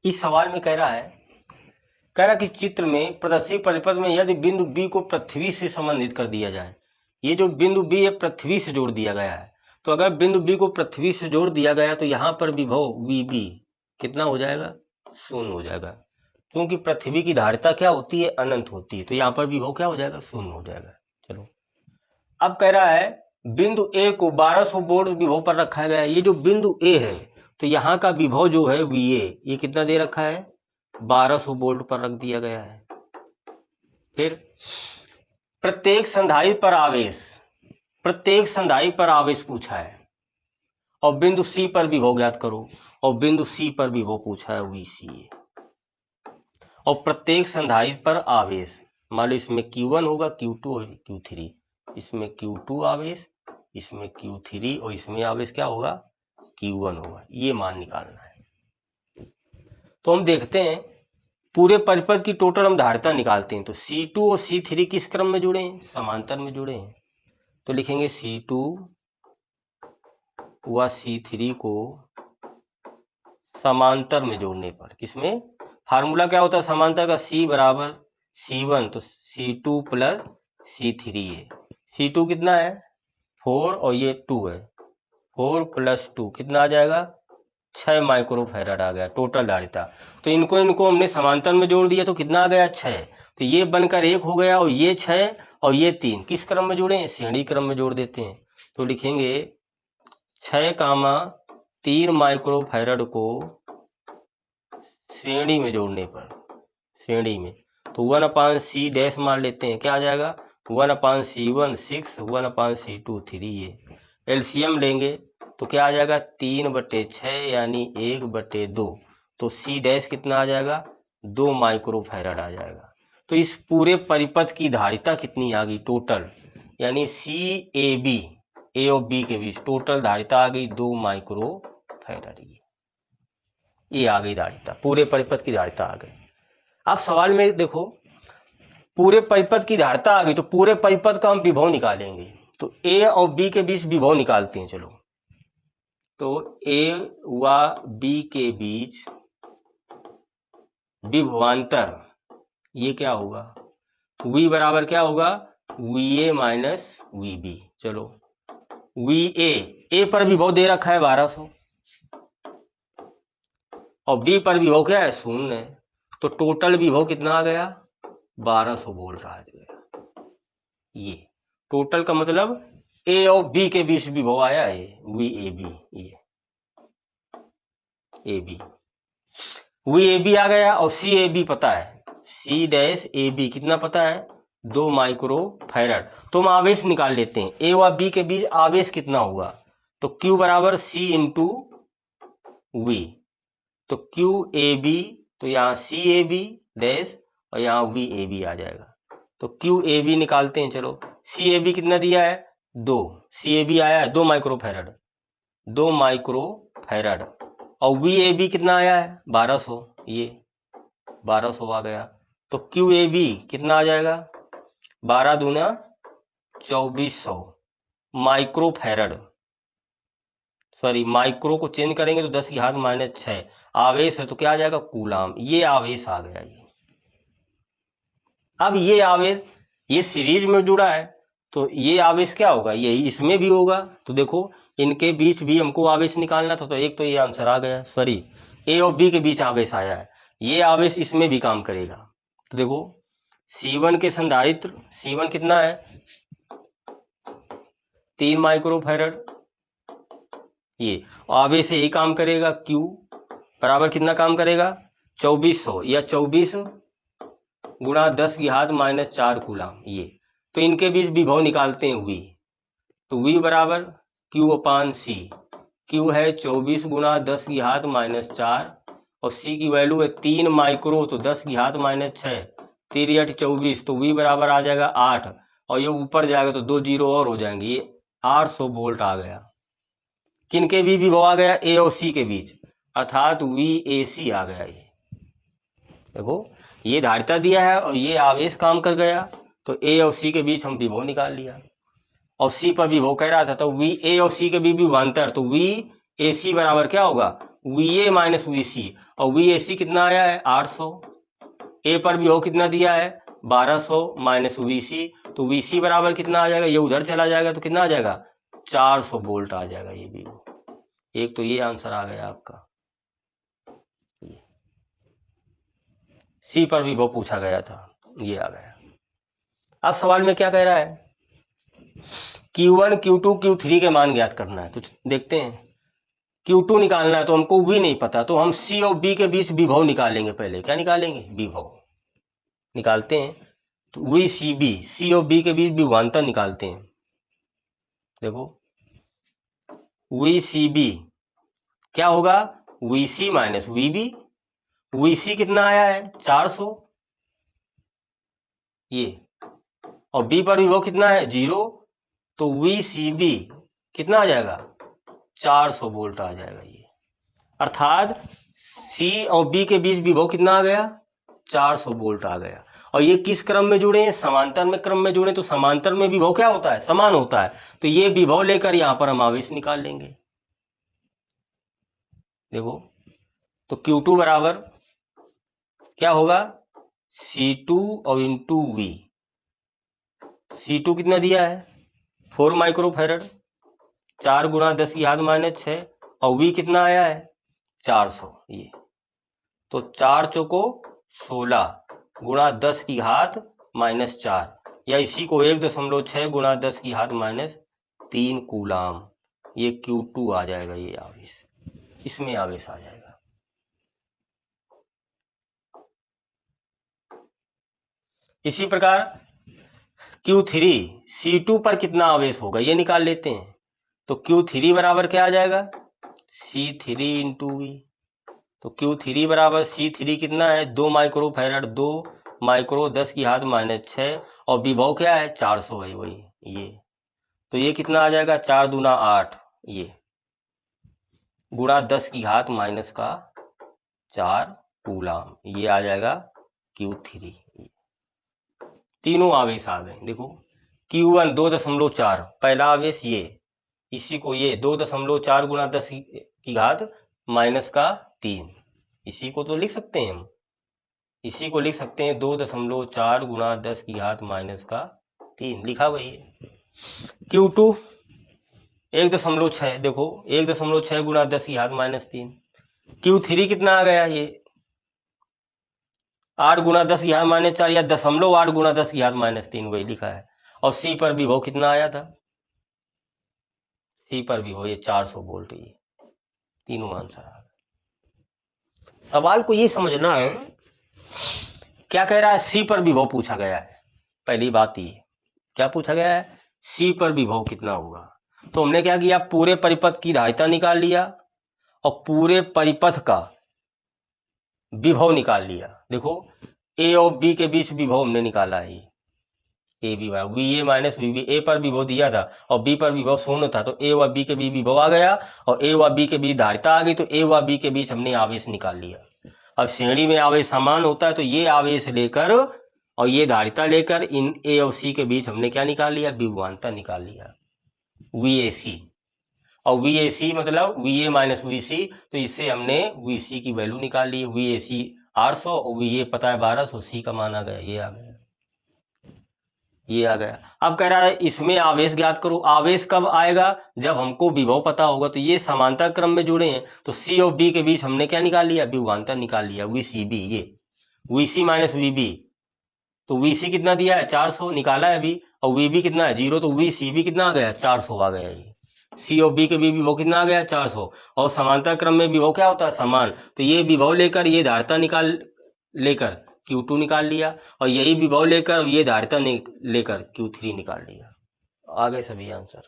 इस सवाल में कह रहा कि चित्र में प्रदर्शित परिपथ में यदि बिंदु बी को पृथ्वी से संबंधित कर दिया जाए, ये जो बिंदु बी है पृथ्वी से जोड़ दिया गया है, तो अगर बिंदु बी को पृथ्वी से जोड़ दिया गया तो यहाँ पर विभव वी बी कितना हो जाएगा, शून्य हो जाएगा, क्योंकि पृथ्वी की धारिता क्या होती है, अनंत होती है, तो यहाँ पर विभव क्या हो जाएगा, शून्य हो जाएगा। चलो अब कह रहा है बिंदु ए को 1200 वोल्ट विभव पर रखा गया है। ये जो बिंदु ए है तो यहाँ का विभव जो है वी ए, ये कितना दे रखा है, 1200 वोल्ट पर रख दिया गया है। फिर प्रत्येक संधारित्र पर आवेश पूछा है और बिंदु सी पर विभव ज्ञात करो, और बिंदु सी पर विभव पूछा है वी सी। और प्रत्येक संधारित्र पर आवेश, मान लो इसमें Q1 होगा, Q2 और Q3, इसमें Q2 आवेश, इसमें Q3 और इसमें आवेश क्या होगा, Q1 होगा। ये मान निकालना है। तो हम देखते हैं पूरे परिपथ की टोटल हम धारिता निकालते हैं। तो C2 और C3 किस क्रम में जुड़े हैं, समांतर में जुड़े हैं। तो लिखेंगे C2 व C3 को समांतर में जोड़ने पर, किसमें, फार्मूला क्या होता है समांतर का, C बराबर C1, तो C2 प्लस C3 है। C2 कितना है 4 और ये 2 है, 4 प्लस 2 कितना आ जाएगा, 6 माइक्रोफैराड आ गया टोटल धारिता। तो इनको हमने समांतर में जोड़ दिया तो कितना आ गया, 6। तो ये बनकर 1 हो गया और ये 6 और ये 3 किस क्रम में जुड़े हैं, श्रेणी क्रम में जोड़ देते हैं। तो लिखेंगे 6, 3 माइक्रोफैराड को श्रेणी में जोड़ने पर, श्रेणी में, तो 1/c डैश मान लेते हैं, क्या आ जाएगा 1/c1 6, 1/c2 3। ये एलसीएम लेंगे तो क्या आ जाएगा 3/6 यानी 1/2, तो सी डैश कितना आ जाएगा, 2 माइक्रोफैराड आ जाएगा। तो इस पूरे परिपथ की धारिता कितनी आ गई टोटल, यानी सी ए बी, ए और बी के बीच टोटल धारिता आ गई 2 माइक्रोफैराड। ये आ गई धारिता, पूरे परिपथ की धारिता आ गई। अब सवाल में देखो पूरे परिपथ की धारिता आ गई तो पूरे परिपथ का हम विभव निकालेंगे। तो ए और बी के बीच विभव निकालते हैं। चलो तो ए व बी के बीच विभवांतर ये क्या होगा, V बराबर क्या होगा, VA माइनस VB। चलो VA पर विभव दे रखा है 1200 और B पर विभव क्या है, 0 है, तो टोटल विभव कितना आ गया, 1200 वोल्ट आ गया। ये टोटल का मतलब A और B के बीच विभव आया है VAB, ये AB, VAB आ गया। और CAB पता है, C डैश AB कितना पता है, 2 माइक्रोफैराड। तो हम आवेश निकाल लेते हैं, A और B के बीच आवेश कितना होगा, तो Q बराबर C इंटू V, तो QAB, तो यहाँ CAB डैश और यहाँ VAB आ जाएगा। तो QAB निकालते हैं। चलो CAB कितना दिया है, 2, CAB आया है 2 माइक्रोफैराड, 2 माइक्रोफैराड, और VAB कितना आया है 1200, ये 1200 आ गया। तो QAB कितना आ जाएगा, 12 दूना 2400 माइक्रोफैराड, सॉरी माइक्रो को चेंज करेंगे तो 10 की घात -6 आवेश है, तो क्या आ जाएगा कूलाम। ये आवेश आ गया। ये अब ये आवेश ये सीरीज में जुड़ा है तो ये आवेश क्या होगा, ये इसमें भी होगा। तो देखो इनके बीच भी हमको आवेश निकालना था, तो एक तो ये आंसर आ गया, सॉरी ए और बी के बीच आवेश आया है, ये आवेश इसमें भी काम करेगा। तो देखो C1 के संधारित्र, C1 कितना है 3 माइक्रोफैराड, ये आवेश यही काम करेगा। Q बराबर कितना काम करेगा 2400 या 24 गुणा 10 की घात -4 कूलाम। ये तो इनके बीच विभव निकालते हैं V, तो V बराबर Q/C, Q है 24 गुणा 10 की घात -4 और C की वैल्यू है 3 माइक्रो, तो 10 की घात -6, 3 8 24, तो V बराबर आ जाएगा 8 और ये ऊपर जाएगा तो 2 जीरो और हो जाएंगे, ये 800 वोल्ट आ गया। किनके भी विभव आ गया, A और C के बीच, अर्थात VAC आ गया। ये देखो ये धारिता दिया है और ये आवेश काम कर गया, तो A और C के बीच हम विभव निकाल लिया। और C पर विभव कह रहा था, तो VA और C के बीच विभवांतर, तो AC बराबर क्या होगा, VA माइनस VC, और VAC कितना आया है 800, ए पर विभव कितना दिया है 1200 माइनस VC, तो VC बराबर कितना आ जाएगा, ये उधर चला जाएगा तो कितना आ जाएगा 400 वोल्ट आ जाएगा ये भी। एक तो ये आंसर आ गया आपका। सी पर विभव पूछा गया था, ये आ गया। अब सवाल में क्या कह रहा है, Q1 Q2 Q3 के मान ज्ञात करना है। तो देखते हैं, Q2 निकालना है तो हमको V नहीं पता, तो हम C और B के बीच विभव निकालेंगे। पहले क्या निकालेंगे, विभव निकालते हैं। तो VCB, C और B के बीच विभवांतर निकालते हैं। देखो VCB क्या होगा, VC माइनस VB, VC कितना आया है 400 ये, और B पर विभव कितना है 0, तो VCB कितना आ जाएगा 400 वोल्ट आ जाएगा ये। अर्थात C और B के बीच विभव कितना आ गया 400 वोल्ट आ गया। और ये किस क्रम में जुड़े हैं, समांतर में क्रम में जुड़े, तो समांतर में विभव क्या होता है, समान होता है। तो ये विभव लेकर यहां पर हम आवेश निकाल लेंगे। देखो तो Q2 बराबर क्या होगा C2 और इंटू V, C2 कितना दिया है 4 माइक्रोफैरड, 4 गुणा 10 की घात माइनस 6, और V कितना आया है 400 ये, तो 4 चौको 16 गुणा 10 की घात माइनस 4, या इसी को 1.6 गुणा 10 की घात माइनस 3 कूलाम, ये Q2 आ जाएगा ये आवेश, इसमें आवेश आ जाएगा। इसी प्रकार Q3 C2 पर कितना आवेश होगा ये निकाल लेते हैं। तो Q3 बराबर क्या आ जाएगा C3 इंटू V, तो Q3 बराबर C3 कितना है 2 माइक्रोफैरड, 2 माइक्रो 10 की घात माइनस 6, और विभव क्या है 400 है वही ये, तो ये कितना आ जाएगा 4 दूना 8 ये, गुणा 10 की घात माइनस का 4 कूलाम, ये आ जाएगा Q3। तीनों आवेश आ गए। देखो Q1 2.4 पहला आवेश ये, इसी को ये 2.4 गुणा 10 की घात माइनस का 3, इसी को तो लिख सकते हैं हम, इसी को लिख सकते हैं 2.4 गुणा 10 की घात माइनस का 3, लिखा वही है। Q2 1.6, देखो 1.6 गुणा 10 की घात माइनस 3, Q3 कितना आ गया ये 8 गुणा 10 की घात माइनस 4, या 0.8 गुणा 10 की घात माइनस 3 वही लिखा है। और C पर विभव कितना आया था, C पर विभव ये 400 वोल्ट, ये तीनों आंसर आ गए। सवाल को ये समझना है, क्या कह रहा है C पर विभव पूछा गया है। पहली बात ये क्या पूछा गया है, C पर विभव कितना होगा। तो हमने क्या किया, पूरे परिपथ की धारिता निकाल लिया और पूरे परिपथ का विभव निकाल लिया। देखो A और B के बीच विभव हमने निकाला है, A B Y VA minus VB, A पर विभव दिया था और B पर विभव शून्य था, तो A व B के बीच विभव आ गया और A व B के बीच धारिता आ गई, तो A व B के बीच हमने आवेश निकाल लिया। अब श्रेणी में आवेश समान होता है, तो ये आवेश लेकर और ये धारिता लेकर इन A और C के बीच हमने क्या निकाल लिया, विभवांतर निकाल लिया VAC, और VAC मतलब VA माइनस VC, तो इससे हमने VC की वैल्यू निकाल ली, VAC 800 और VA पता है 1200, C का मान आ गया, ये आ गया, ये आ गया। अब कह रहा है इसमें आवेश ज्ञात करो। आवेश कब आएगा, जब हमको विभव पता होगा। तो ये समांतर क्रम में जुड़े हैं, तो C और B के बीच हमने क्या निकाल लिया, विभवांतर निकाल लिया VCB, ये VC माइनस VB, तो VC कितना दिया है 400 निकाला है अभी, और VB कितना है 0, तो VCB कितना आ गया 400 आ गया। ये C और B के बीच विभव कितना आ गया 400, और समांतर क्रम में विभव क्या होता है समान, तो ये विभव लेकर ये धारिता निकाल लेकर Q2 निकाल लिया, और यही विभव लेकर ये धारिता लेकर Q3 निकाल लिया। आ गए सभी आंसर।